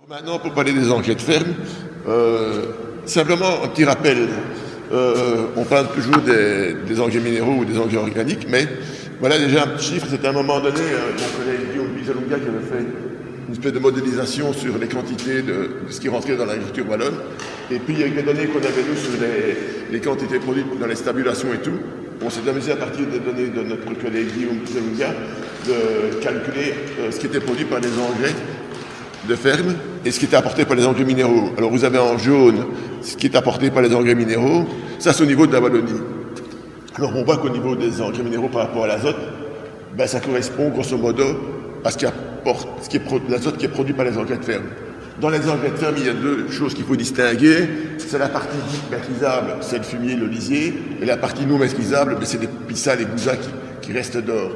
Maintenant, pour parler des engrais de ferme, simplement un petit rappel. On parle toujours des engrais minéraux ou des engrais organiques, mais voilà déjà un petit chiffre. C'était à un moment donné, mon collègue Guillaume Bizalunga qui avait fait une espèce de modélisation sur les quantités de ce qui rentrait dans l'agriculture wallonne. Et puis avec les données qu'on avait eues sur les quantités produites dans les stabulations et tout, on s'est amusé à partir des données de notre collègue Guillaume Bizalunga de calculer ce qui était produit par les engrais de ferme et ce qui est apporté par les engrais minéraux. Alors vous avez en jaune ce qui est apporté par les engrais minéraux, ça c'est au niveau de la Wallonie. Alors on voit qu'au niveau des engrais minéraux par rapport à l'azote, ben, ça correspond grosso modo à ce qui apporte l'azote qui est produit par les engrais de ferme. Dans les engrais de ferme, il y a deux choses qu'il faut distinguer. C'est la partie dite maîtrisable, c'est le fumier, le lisier, et la partie non maîtrisable, ben, c'est les pissas, les gousas qui restent dehors.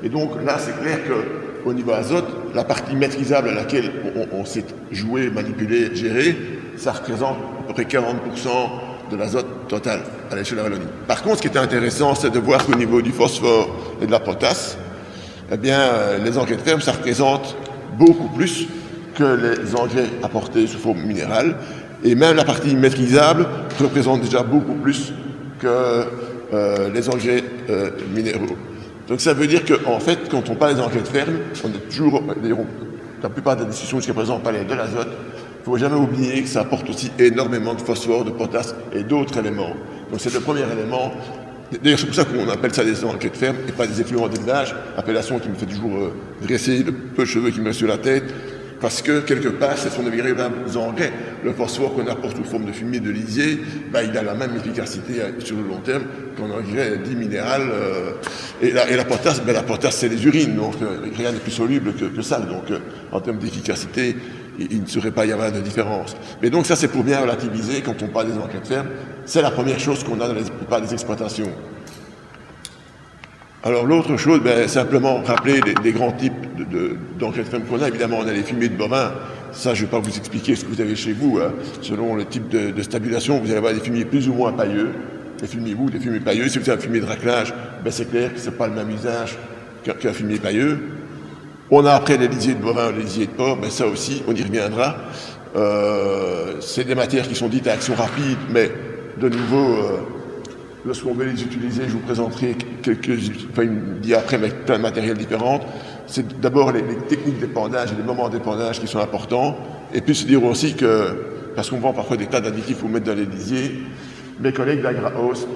Et donc là, c'est clair qu'au niveau azote, la partie maîtrisable à laquelle on s'est joué, manipulé, géré, ça représente à peu près 40% de l'azote total à l'échelle de la Wallonie. Par contre, ce qui était intéressant, c'est de voir qu'au niveau du phosphore et de la potasse, eh bien, les engrais de ferme, ça représente beaucoup plus que les engrais apportés sous forme minérale. Et même la partie maîtrisable représente déjà beaucoup plus que les engrais minéraux. Donc ça veut dire qu'en fait, quand on parle des engrais de ferme, on est toujours, la plupart des discussions jusqu'à présent, on parlait de l'azote. Il ne faut jamais oublier que ça apporte aussi énormément de phosphore, de potasse et d'autres éléments. Donc c'est le premier élément. D'ailleurs, c'est pour ça qu'on appelle ça des engrais de ferme et pas des effluents d'élevage, appellation qui me fait toujours dresser le peu de cheveux qui me restent sur la tête. Parce que, quelque part, ce sont des véritables engrais. Le phosphore qu'on apporte sous forme de fumier de lisier, ben, il a la même efficacité sur le long terme qu'un engrais dit minéral. Et la potasse, ben, la potasse, c'est les urines, donc rien n'est plus soluble que ça. Donc, en termes d'efficacité, il ne saurait pas y avoir de différence. Mais donc, ça, c'est pour bien relativiser quand on parle des engrais de ferme. C'est la première chose qu'on a dans la plupart des exploitations. Alors l'autre chose, ben, simplement rappeler les grands types d'engrais de ferme qu'on a. Évidemment, on a les fumiers de bovins. Ça, je ne vais pas vous expliquer ce que vous avez chez vous. Hein. Selon le type de stabulation, vous allez avoir des fumiers plus ou moins pailleux. Des fumiers mous, des fumiers pailleux. Si vous avez un fumier de raclage, ben, c'est clair que ce n'est pas le même usage qu'un fumier pailleux. On a après les lisiers de bovins, les lisiers de porc. Ben, ça aussi, on y reviendra. C'est des matières qui sont dites à action rapide, mais de nouveau... lorsqu'on veut les utiliser, je vous présenterai une dia après avec plein de matériel différents. C'est d'abord les techniques d'épandage et les moments d'épandage qui sont importants. Et puis se dire aussi que, parce qu'on vend parfois des tas d'additifs pour mettre dans les lisiers, mes collègues d'AgraHost,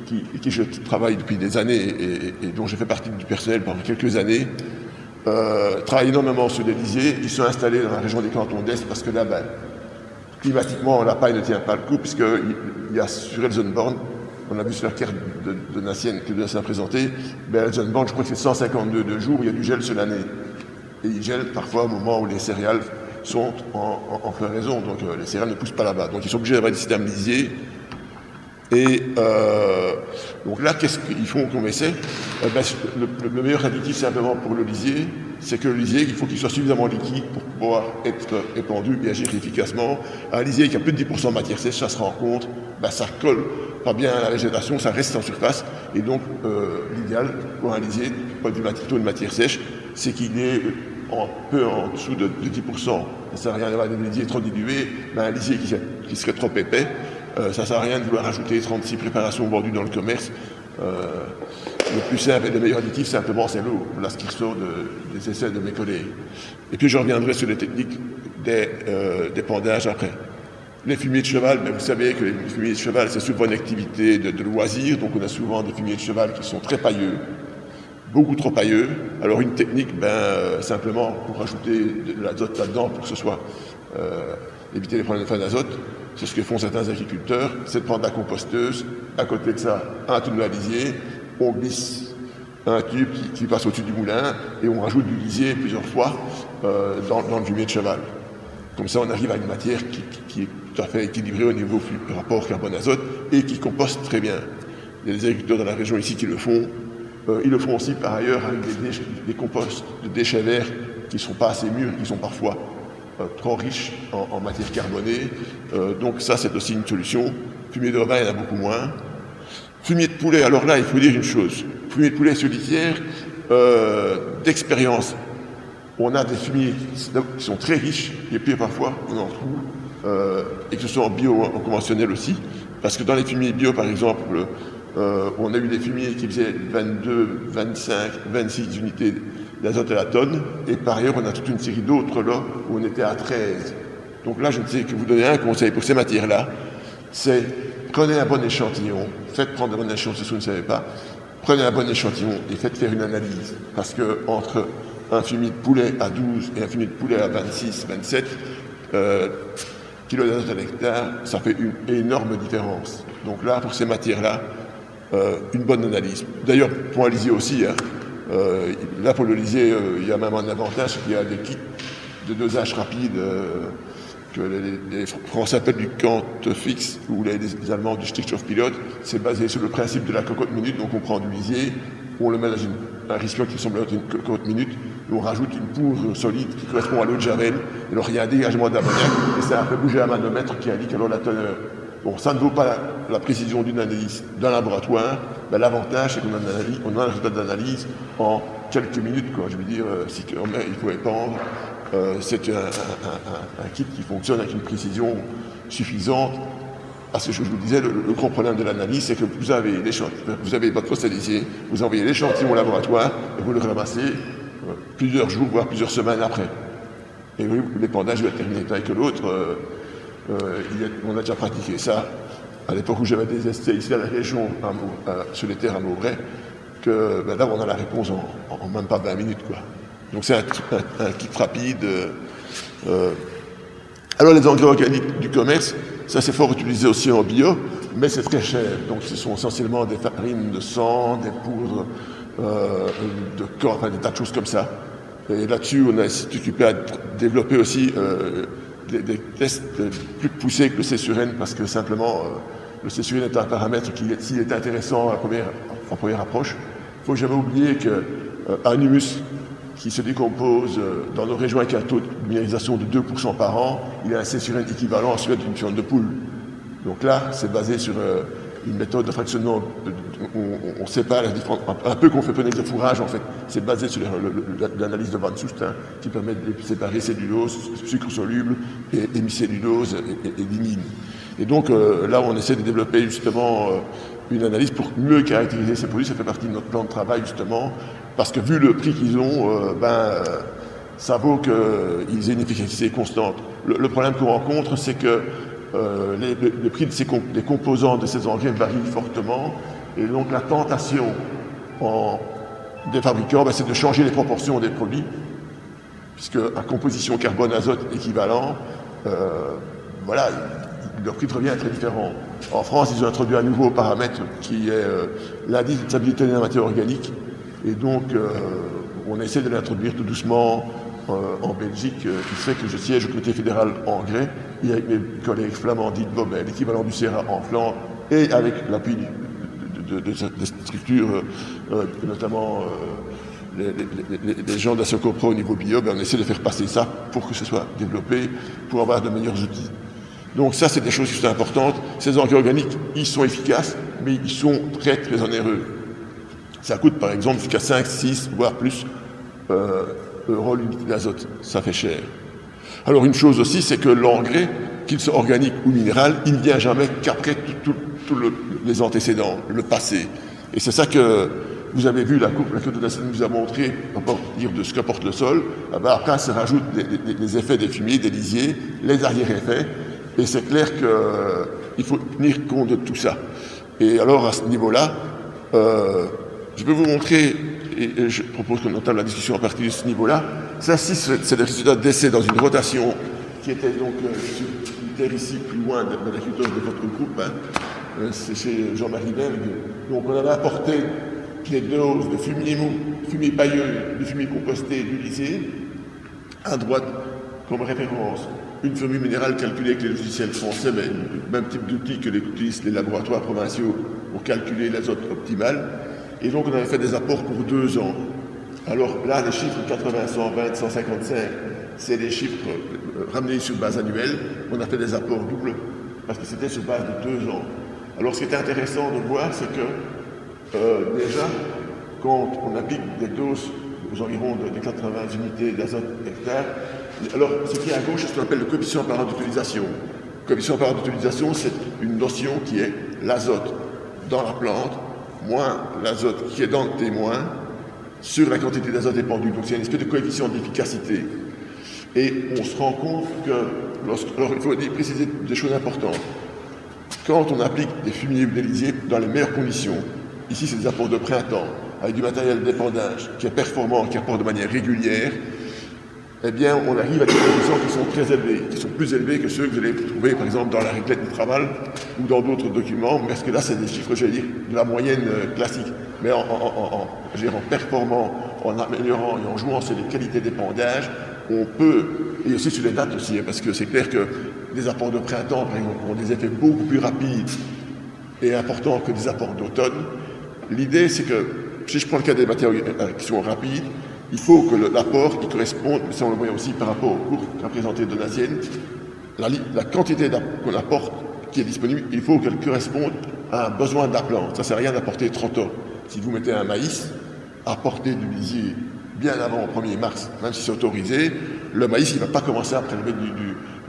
qui je travaille depuis des années et dont j'ai fait partie du personnel pendant quelques années, travaillent énormément sur les lisiers. Ils sont installés dans la région des cantons d'Est parce que là, ben, climatiquement, la paille ne tient pas le coup puisqu'il y a sur Elsenborn, on a vu sur la carte de Nassienne que Nassienne a présenté, ben Elsenborn, je crois que c'est 152 jours, il y a du gel sur l'année. Et il gèle parfois au moment où les céréales sont en floraison, donc les céréales ne poussent pas là-bas. Donc ils sont obligés d'avoir des systèmes lisiers. Et donc là, qu'est-ce qu'ils font comme essai? Ben, le meilleur additif simplement pour le lisier, c'est que le lisier, il faut qu'il soit suffisamment liquide pour pouvoir être épandu et agir efficacement. Un lisier qui a plus de 10% de matière sèche, ça se rencontre, ben, ça colle pas bien à la végétation, ça reste en surface. Et donc, l'idéal pour un lisier, du point de vue taux de matière sèche, c'est qu'il est un peu en dessous de 10%. Ça ne sert à rien d'avoir des lisiers trop dilués, ben, un lisier qui serait trop épais. Ça ne sert à rien de vouloir ajouter 36 préparations vendues dans le commerce. Le plus simple et le meilleur additif, simplement, c'est l'eau. Là, ce qui ressort des essais de mes collègues. Et puis, je reviendrai sur les techniques d'épandage après. Les fumiers de cheval, ben, vous savez que les fumiers de cheval, c'est souvent une activité de loisir. Donc, on a souvent des fumiers de cheval qui sont très pailleux, beaucoup trop pailleux. Alors, une technique, ben, simplement, pour rajouter de l'azote là-dedans, pour que ce soit éviter les problèmes de fin d'azote, c'est ce que font certains agriculteurs, c'est de prendre la composteuse, à côté de ça, un tube de lisier, on glisse un tube qui passe au-dessus du moulin et on rajoute du lisier plusieurs fois dans le fumier de cheval. Comme ça, on arrive à une matière qui est tout à fait équilibrée au niveau du rapport carbone-azote et qui composte très bien. Il y a des agriculteurs dans la région ici qui le font. Ils le font aussi par ailleurs avec des composts de déchets verts qui ne sont pas assez mûrs, qui sont parfois trop riches en matière carbonée. Donc ça, c'est aussi une solution. Fumier de bovin, il y en a beaucoup moins. Fumier de poulet, alors là, il faut dire une chose. Fumier de poulet sur litière, d'expérience, on a des fumiers qui sont très riches, et puis parfois on en trouve, et que ce soit en bio ou en conventionnel aussi, parce que dans les fumiers bio, par exemple, on a eu des fumiers qui faisaient 22, 25, 26 unités d'azote à la tonne, et par ailleurs on a toute une série d'autres là où on était à 13. Donc là, je ne sais que vous donner un conseil pour ces matières-là, c'est prenez un bon échantillon, faites prendre un bon échantillon si vous ne savez pas, prenez un bon échantillon et faites faire une analyse, parce que entre un fumier de poulet à 12 et un fumier de poulet à 26, 27 kilos d'azote à l'hectare, ça fait une énorme différence. Donc là, pour ces matières-là, une bonne analyse. D'ailleurs, pour un lisier aussi, hein, là pour le lisier, il y a même un avantage, qu'il y a des kits de dosage rapide que les Français appellent du Quant fixe ou les Allemands du Stickstoffpilot. C'est basé sur le principe de la cocotte minute, donc on prend du lisier, on le met dans un récipient qui ressemble à une cocotte minute, et on rajoute une poudre solide qui correspond à l'eau de Javel, et alors il y a un dégagement d'ammoniac, et ça fait bouger un manomètre qui indique alors la teneur. Bon, ça ne vaut pas la précision d'une analyse d'un laboratoire, mais l'avantage c'est qu'on a un résultat d'analyse en quelques minutes, quoi. Je veux dire, si il faut épandre, c'est un kit qui fonctionne avec une précision suffisante. Parce que je vous disais, le grand problème de l'analyse, c'est que vous avez votre poste à lisier, vous envoyez l'échantillon au laboratoire et vous le ramassez plusieurs jours, voire plusieurs semaines après. Et oui, l'épandage va être terminé avec l'autre. On a déjà pratiqué ça à l'époque où j'avais des essais ici à la région, sur les terres à Mauvrais, que là on a la réponse en même pas 20 minutes, quoi. Donc c'est un kit rapide. Alors les engrais organiques du commerce, ça c'est fort utilisé aussi en bio, mais c'est très cher. Donc ce sont essentiellement des farines de sang, des poudres de corps, enfin des tas de choses comme ça. Et là-dessus, on a été occupé à développer aussi des tests plus poussés que le C/N, parce que simplement le C/N est un paramètre qui, s'il est intéressant en première approche, il ne faut jamais oublier qu'un humus qui se décompose dans nos régions avec un taux de minéralisation de 2% par an, il a un C/N équivalent à celui d'une fiente de poule. Donc là, c'est basé sur une méthode de fractionnement, on sépare les différentes, un peu qu'on fait avec le fourrage en fait, c'est basé sur l'analyse de Van Soest, qui permet de séparer cellulose, sucre soluble, et hémicellulose et lignine. Et donc là, on essaie de développer justement une analyse pour mieux caractériser ces produits, ça fait partie de notre plan de travail justement, parce que vu le prix qu'ils ont, ça vaut qu'ils aient une efficacité constante. Le problème qu'on rencontre, c'est que les prix des composants de ces engrais varient fortement, et donc la tentation des fabricants, c'est de changer les proportions des produits, puisque à composition carbone-azote équivalent, voilà, leur prix revient très différent. En France, ils ont introduit un nouveau paramètre qui est l'indice de stabilité des matières organiques, et donc on essaie de l'introduire tout doucement en Belgique, qui fait que je siège au comité fédéral engrais, et avec mes collègues flamands dits l'équivalent du CERA en Flandre, et avec l'appui des structures, notamment les gens de la Socopro au niveau bio, on essaie de faire passer ça pour que ce soit développé, pour avoir de meilleurs outils. Donc ça, c'est des choses qui sont importantes. Ces engrais organiques, ils sont efficaces, mais ils sont très très onéreux. Ça coûte par exemple jusqu'à 5, 6, voire plus euros l'unité d'azote. Ça fait cher. Alors une chose aussi, c'est que l'engrais, qu'il soit organique ou minéral, il ne vient jamais qu'après tous les antécédents, le passé. Et c'est ça que vous avez vu, la courbe de la scène nous a montré, à partir de ce qu'apporte le sol. Après, ça rajoute les effets des fumiers, des lisiers, les arrière-effets. Et c'est clair qu'il faut tenir compte de tout ça. Et alors, à ce niveau-là, je vais vous montrer, et je propose qu'on entame la discussion à partir de ce niveau-là. Ça, c'est le résultat d'essai dans une rotation qui était donc sur une terre ici, plus loin de l'agriculteur de votre groupe. C'est chez Jean-Marie Berg. Donc, on avait apporté les doses de fumier mou, fumier pailleux, du fumier composté, du lisier, à droite, comme référence, une formule minérale calculée avec les logiciels français, mais le même type d'outils que utilisent les laboratoires provinciaux pour calculer l'azote optimal. Et donc, on avait fait des apports pour 2 ans. Alors là, les chiffres 80, 120, 155, c'est les chiffres ramenés sur base annuelle. On a fait des apports doubles parce que c'était sur base de 2 ans. Alors, ce qui était intéressant de voir, c'est que déjà, quand on applique des doses aux environs de 80 unités d'azote hectare. Alors, ce qui est à gauche, c'est ce qu'on appelle le coefficient apparent d'utilisation. Le coefficient apparent d'utilisation, c'est une notion qui est l'azote dans la plante, moins l'azote qui est dans le témoin, sur la quantité d'azote épandue. Donc, c'est une espèce de coefficient d'efficacité. Et on se rend compte que, alors il faut préciser des choses importantes. Quand on applique des fumiers ou des lisiers dans les meilleures conditions, ici c'est des apports de printemps, avec du matériel d'épandage qui est performant, qui apporte de manière régulière, eh bien on arrive à des conditions qui sont très élevées, qui sont plus élevées que ceux que vous allez trouver par exemple dans la réglette du travail ou dans d'autres documents, parce que là c'est des chiffres, j'allais dire, de la moyenne classique. Mais en performant, en améliorant et en jouant sur les qualités d'épandage, on peut, et aussi sur les dates aussi, parce que c'est clair que des apports de printemps, par exemple, ont des effets beaucoup plus rapides et importants que des apports d'automne. L'idée, c'est que, si je prends le cas des matières qui sont rapides, il faut que l'apport qui corresponde, ça on le voit aussi par rapport au cours qu'a présenté Donatienne, la quantité qu'on apporte qui est disponible, il faut qu'elle corresponde à un besoin de la plante. Ça ne sert à rien d'apporter trop tôt. Si vous mettez un maïs, apportez du lisier bien avant le 1er mars, même si c'est autorisé, le maïs, il ne va pas commencer à prélever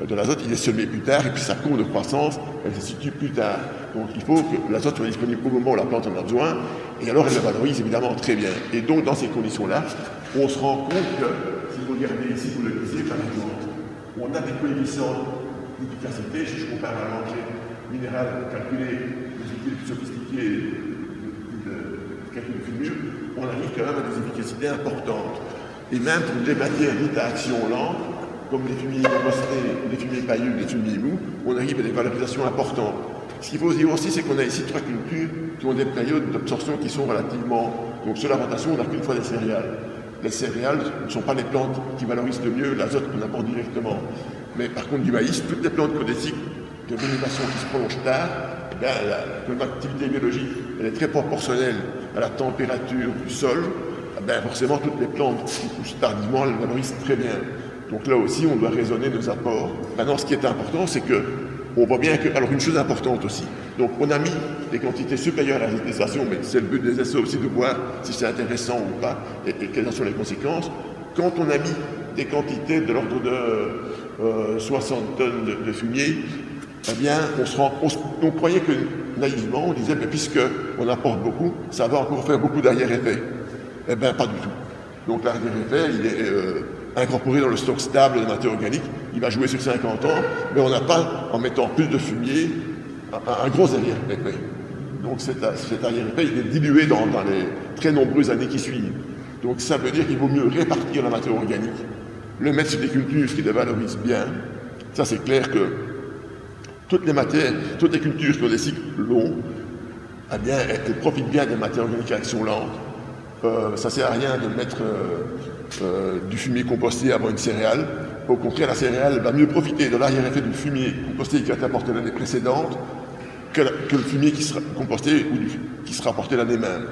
de l'azote, il est semé plus tard, et puis sa courbe de croissance, elle se situe plus tard. Donc il faut que l'azote soit disponible au moment où la plante en a besoin, et alors elle le valorise évidemment très bien. Et donc dans ces conditions-là, on se rend compte que, si vous regardez ici pour le lisier par exemple, on a des coefficients d'efficacité, si je compare à l'entrée minérale calculée, des outils les plus sophistiqués, calcul de fumure, on arrive quand même à des efficacités importantes. Et même pour des matières dites à action lente, comme les fumiers compostés, les fumiers pailleux, les fumiers mous, on arrive à des valorisations importantes. Ce qu'il faut dire aussi, c'est qu'on a ici 3 cultures qui ont des périodes d'absorption qui sont relativement... Donc sur l'alimentation, on n'a qu'une fois des céréales. Les céréales ne sont pas les plantes qui valorisent le mieux l'azote qu'on apporte directement. Mais par contre, du maïs, toutes les plantes qui ont des cycles de végétation qui se prolongent tard, l'activité biologique elle est très proportionnelle à la température du sol, forcément toutes les plantes qui poussent tardivement, elles valorisent très bien. Donc là aussi, on doit raisonner nos apports. Maintenant, ce qui est important, c'est que on voit bien que... Alors, une chose importante aussi. Donc, on a mis des quantités supérieures à la législation, mais c'est le but des essais aussi de voir si c'est intéressant ou pas et quelles sont les conséquences. Quand on a mis des quantités de l'ordre de 60 tonnes de fumier, eh bien, on croyait que, naïvement, on disait, mais puisqu'on apporte beaucoup, ça va encore faire beaucoup d'arrière-effets. Eh bien, pas du tout. Donc, l'arrière-effet, il est incorporé dans le stock stable de matière organique. Il va jouer sur 50 ans, mais on n'a pas, en mettant plus de fumier, un gros arrière-effet. Donc, cet arrière-effet, il est dilué dans les très nombreuses années qui suivent. Donc, ça veut dire qu'il vaut mieux répartir la matière organique, le mettre sur des cultures qui les valorisent bien. Ça, c'est clair que toutes les cultures qui ont des cycles longs, eh bien, elles profitent bien des matières organiques à action lente. Ça ne sert à rien de mettre du fumier composté avant une céréale. Au contraire, la céréale va mieux profiter de l'arrière-effet du fumier composté qui a été apporté l'année précédente que le fumier qui sera composté ou qui sera apporté l'année même.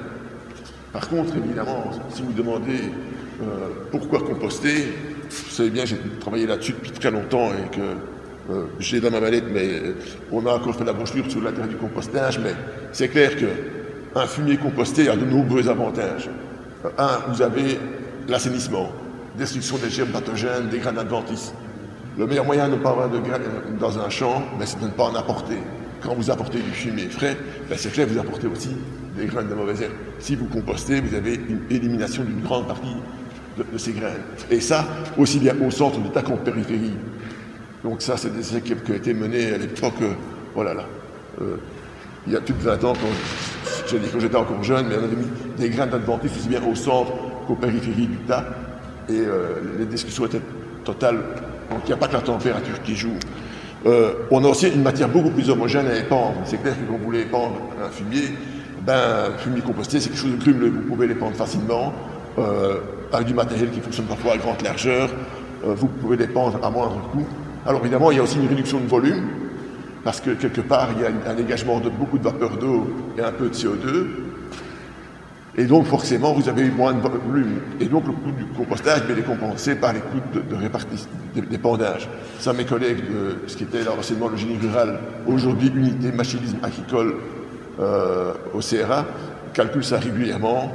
Par contre, évidemment, si vous demandez pourquoi composter, vous savez bien, j'ai travaillé là-dessus depuis très longtemps et que j'ai dans ma mallette, mais on a encore fait la brochure sur l'intérêt du compostage, mais c'est clair qu'un fumier composté a de nombreux avantages. Un, vous avez l'assainissement, destruction des germes pathogènes, des graines adventices. Le meilleur moyen de ne pas avoir de graines dans un champ, c'est de ne pas en apporter. Quand vous apportez du fumier frais, c'est clair, vous apportez aussi des graines de mauvaises herbes. Si vous compostez, vous avez une élimination d'une grande partie de ces graines. Et ça, aussi bien au centre de l'État qu'en périphérie. Donc ça, c'est des essais qui ont été menés à l'époque, il y a plus de 20 ans, quand j'étais encore jeune, mais on avait mis des graines d'adventices aussi bien au centre qu'aux périphéries du tas. Et les discussions étaient totales. Donc il n'y a pas que la température qui joue. On a aussi une matière beaucoup plus homogène à épandre. C'est clair que quand vous voulez épandre un fumier composté, c'est quelque chose de grumeleux. Vous pouvez l'épandre facilement, avec du matériel qui fonctionne parfois à grande largeur. Vous pouvez l'épandre à moindre coût. Alors évidemment, il y a aussi une réduction de volume, parce que quelque part, il y a un dégagement de beaucoup de vapeur d'eau et un peu de CO2. Et donc, forcément, vous avez moins de volume. Et donc, le coût du compostage est compensé par les coûts de répartition, d'épandage. Ça, mes collègues de ce qui était l'enseignement de génie rural, aujourd'hui unité machinisme agricole au CRA, calculent ça régulièrement.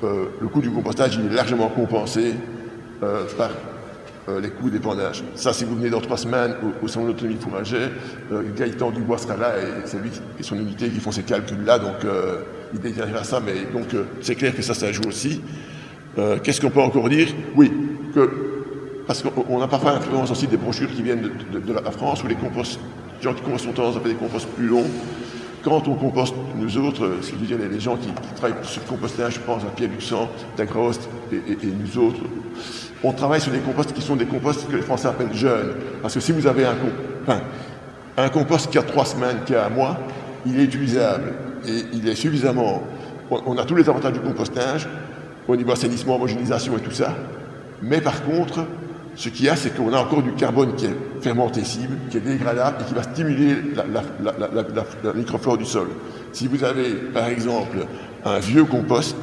le coût du compostage il est largement compensé par les coûts d'épandage. Ça, si vous venez dans 3 semaines au salon d'autonomie fourragère, Gaëtan Dubois sera là et c'est lui et son unité qui font ces calculs-là, donc il détaillera ça, mais donc c'est clair que ça joue aussi. Qu'est-ce qu'on peut encore dire? Oui, parce qu'on a parfois l'influence aussi des brochures qui viennent de la France, où les composts, les gens qui compostent ont tendance à faire des composts plus longs. Quand on composte, nous autres, ce que je veux dire, les gens qui travaillent sur le compostage, je pense à Pierre Luxan, Dagrost et nous autres, on travaille sur des composts qui sont des composts que les Français appellent jeunes. Parce que si vous avez un compost qui a 3 semaines, qui a 1 mois, il est utilisable et il est suffisamment... On a tous les avantages du compostage, au niveau assainissement, homogénéisation et tout ça. Mais par contre, ce qu'il y a, c'est qu'on a encore du carbone qui est fermentescible, qui est dégradable et qui va stimuler la microflore du sol. Si vous avez, par exemple, un vieux compost,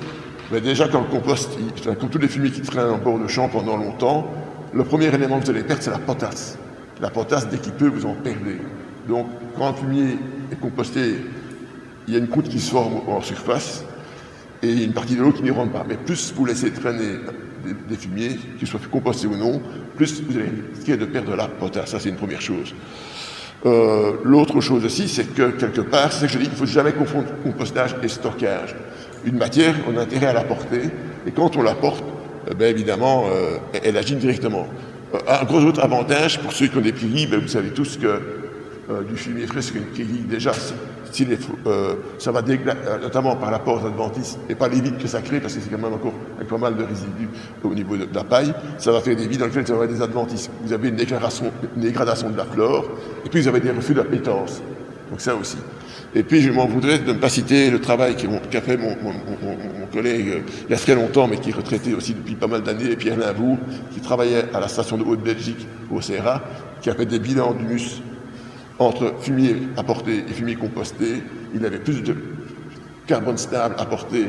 ben déjà quand le compost, comme tous les fumiers qui traînent en bord de champ pendant longtemps, le premier élément que vous allez perdre, c'est la potasse. La potasse, dès qu'il peut, vous en perdez. Donc, quand un fumier est composté, il y a une croûte qui se forme en surface et il y a une partie de l'eau qui n'y rentre pas. Mais plus vous laissez traîner des fumiers, qu'ils soient compostés ou non, plus vous allez risquer de perdre la potasse. Ça, c'est une première chose. L'autre chose aussi, c'est que quelque part, c'est que je dis qu'il ne faut jamais confondre compostage et stockage. Une matière, on a intérêt à la porter, et quand on la porte, ben évidemment, elle agit directement. Un gros autre avantage, pour ceux qui ont des prairies, ben vous savez tous que du fumier frais sur une prairie, déjà, ça va notamment par la porte adventice, et pas les vides que ça crée, parce que c'est quand même encore avec pas mal de résidus au niveau de la paille, ça va faire des vides dans lesquels ça va avoir des adventices. Vous avez une dégradation de la flore, et puis vous avez des refus d'appétence. Donc ça aussi. Et puis je m'en voudrais de ne pas citer le travail qu'a fait mon collègue il y a très longtemps, mais qui est retraité aussi depuis pas mal d'années, Pierre Limbourg, qui travaillait à la station de Haute-Belgique au CERA, qui a fait des bilans d'humus entre fumier apporté et fumier composté. Il avait plus de carbone stable apporté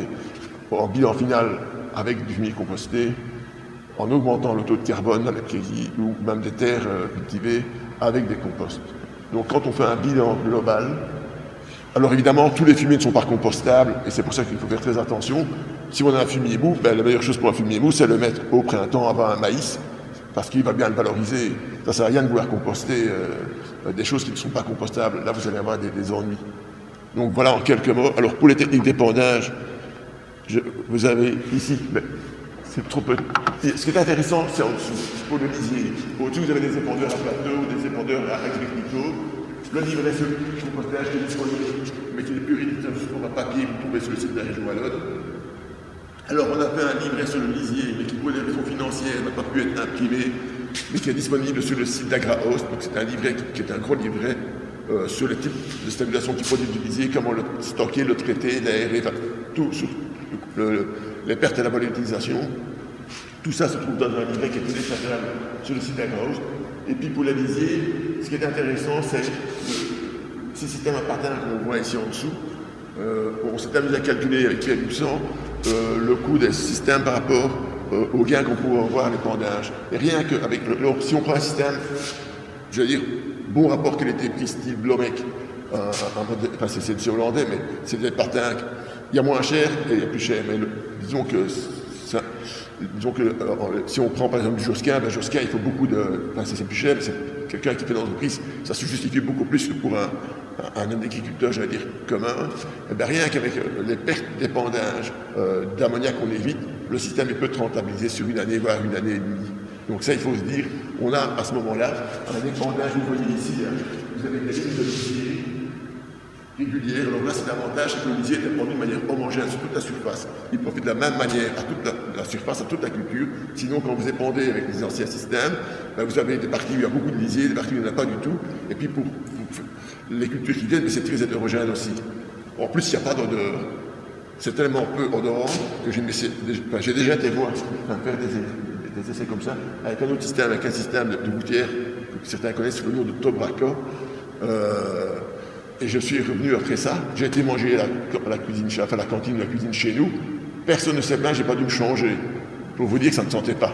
en bilan final avec du fumier composté, en augmentant le taux de carbone dans les prairies ou même des terres cultivées avec des composts. Donc quand on fait un bilan global, alors évidemment tous les fumiers ne sont pas compostables et c'est pour ça qu'il faut faire très attention. Si on a un fumier mou, ben, la meilleure chose pour un fumier mou, c'est de le mettre au printemps avant un maïs, parce qu'il va bien le valoriser. Ça ne sert à rien de vouloir composter des choses qui ne sont pas compostables. Là, vous allez avoir des ennuis. Donc voilà en quelques mots. Alors pour les techniques d'épandage, vous avez ici, c'est trop petit. Ce qui est intéressant, c'est en dessous, pour le lisier. Au-dessus, vous avez des épandeurs à plateau, des épandeurs à verticaux. Le livret sur le compostage qui est disponible, mais qui n'est plus réditable sous format papier, vous trouvez sur le site de la région Wallonne. Alors on a fait un livret sur le lisier, mais qui pour des raisons financières n'a pas pu être imprimé, mais qui est disponible sur le site d'AgraHost. Donc c'est un livret qui est un gros livret sur les types de stabilisation qui produisent du lisier, comment le stocker, le traiter, l'aérer, tout sur les pertes et la volatilisation. Tout ça se trouve dans un livret qui est téléchargeable sur le site d'AgraHost. Et puis pour les lisiers, ce qui est intéressant, c'est ces systèmes à patins qu'on voit ici en dessous. On s'est amusé à calculer avec Pierre Luxan le coût des systèmes par rapport aux gains qu'on pourrait avoir à l'épandage. Et rien qu'avec si on prend un système, je veux dire, bon rapport qualité-prix style Blomek, enfin c'est hollandais, mais c'est des patins, il y a moins cher et il y a plus cher. Mais disons que si on prend par exemple du Josquin, ben Josquin il faut beaucoup de... Enfin c'est plus cher, mais c'est quelqu'un qui fait d'entreprise, ça se justifie beaucoup plus que pour un agriculteur, j'allais dire, commun. Et ben rien qu'avec les pertes d'épandage d'ammoniac qu'on évite, le système peut être rentabilisé sur une année, voire une année et demie. Donc ça, il faut se dire, on a à ce moment-là un épandage, vous voyez ici, vous avez des lignes de lisier régulières. Alors là, c'est l'avantage, c'est que le lisier est épandu de manière homogène sur toute la surface. Il profite de la même manière à toute la surface, à toute la culture. Sinon, quand vous épandez avec les anciens systèmes, ben vous avez des parties où il y a beaucoup de lisier, des parties où il n'y en a pas du tout. Et puis pour les cultures qui viennent, c'est très hétérogène aussi. En plus, il n'y a pas d'odeur. C'est tellement peu odorant que j'ai déjà été voir faire des essais comme ça, avec un autre système, avec un système de gouttière que certains connaissent sous le nom de Tobraka. Et je suis revenu après ça. J'ai été manger à la cuisine, enfin la cantine de la cuisine chez nous. Personne ne s'est plaint, j'ai pas dû me changer. Pour vous dire que ça ne sentait pas.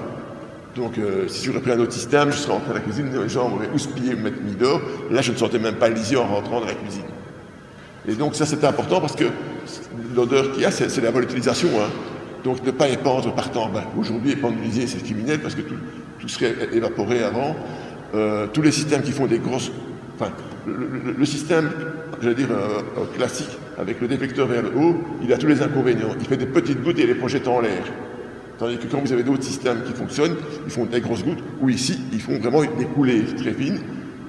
Donc si j'aurais pris un autre système, je serais rentré à la cuisine, les gens m'auraient houspillé, me mettre mis dehors. Là, je ne sentais même pas le lisier en rentrant dans la cuisine. Et donc ça, c'était important parce que l'odeur qu'il y a, c'est la volatilisation. Hein. Donc ne pas épandre par temps bas. Aujourd'hui, épandre du lisier, c'est criminel parce que tout serait évaporé avant. Tous les systèmes qui font des grosses... Enfin, le système, j'allais dire, classique, avec le déflecteur vers le haut, il a tous les inconvénients. Il fait des petites gouttes et les projette en l'air. Tandis que quand vous avez d'autres systèmes qui fonctionnent, ils font des grosses gouttes, ou ici, ils font vraiment des coulées très fines.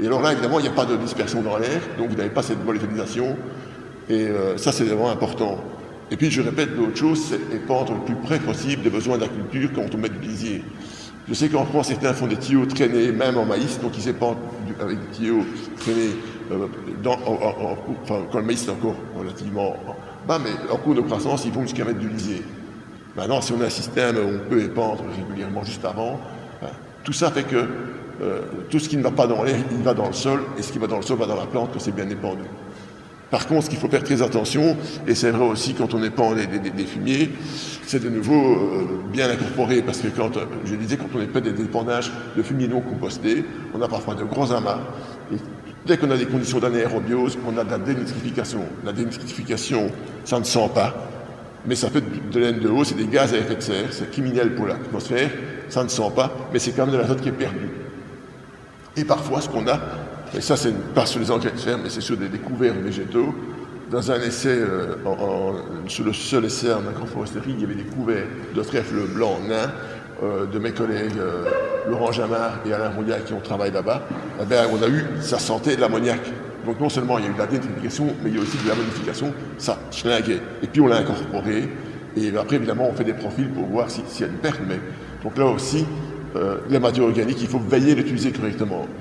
Et alors là, évidemment, il n'y a pas de dispersion dans l'air, donc vous n'avez pas cette volatilisation. Et ça, c'est vraiment important. Et puis, je répète, l'autre chose, c'est épandre le plus près possible des besoins de la culture quand on met du lisier. Je sais qu'en France, certains font des tuyaux traînés, même en maïs, donc ils épandent avec des tuyaux traînés quand le maïs est encore relativement bas, mais en cours de croissance, ils vont jusqu'à mettre du lisier. Maintenant, si on a un système où on peut épandre régulièrement juste avant, tout ça fait que tout ce qui ne va pas dans l'air, il va dans le sol, et ce qui va dans le sol va dans la plante quand c'est bien épandu. Par contre, ce qu'il faut faire très attention, et c'est vrai aussi quand on épand des fumiers, c'est de nouveau bien incorporé, parce que quand, je disais, quand on épand des épandages de fumier non compostés, on a parfois de gros amas, et dès qu'on a des conditions d'anaérobiose, on a de la dénitrification. La dénitrification, ça ne sent pas, mais ça fait de l'N2O, c'est des gaz à effet de serre, c'est criminel pour l'atmosphère, ça ne sent pas, mais c'est quand même de l'azote qui est perdu. Et parfois, ce qu'on a, et ça, c'est pas sur les engrais de ferme, mais c'est sur des couverts végétaux. Dans un essai, sur le seul essai en agroforesterie, il y avait des couverts de trèfle blanc nain de mes collègues Laurent Jamard et Alain Rouillat qui ont travaillé là-bas. Eh bien, on a eu, ça sentait de l'ammoniac. Donc non seulement il y a eu de la dénitrification, mais il y a aussi de la modification, ça schlinguait. Et puis on l'a incorporé, et après évidemment on fait des profils pour voir s'il y a une perte. Mais donc là aussi, les matières organiques, il faut veiller à l'utiliser correctement.